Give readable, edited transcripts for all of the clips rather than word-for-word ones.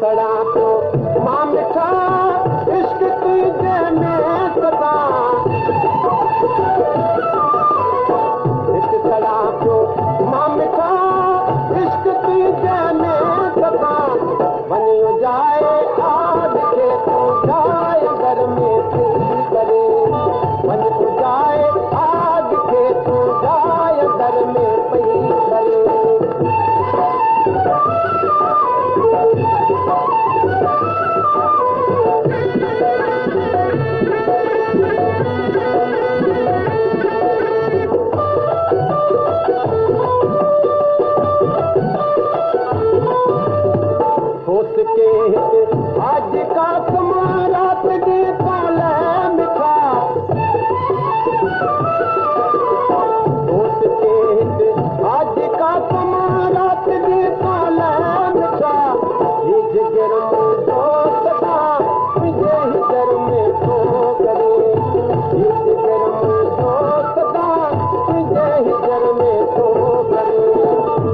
सड़ा तो मां मिठा इश्क तुझे में सदा सड़ा तो मां मिठा इश्क तुझे में सदा वञो जाए आग खे तू जाए घर में पई करे वञो जाए आग खे तू जाए घर में पई करे आज का समारात दी पाले मिठा आज का समारात दी पाले मिठा ये जिगर में दोस्ता मुझे हिजर में तो करे ये जिगर में दोस्ता मुझे हिजर में तो करे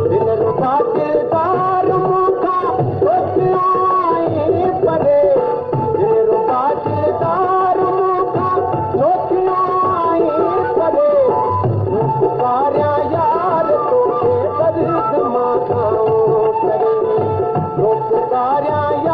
दिल रुबा दिलदार मुखा परे दिल रुबा दिलदार मुखा सोचियाई परे पुकारिया यार तोखे दर्द मां करे पुकारिया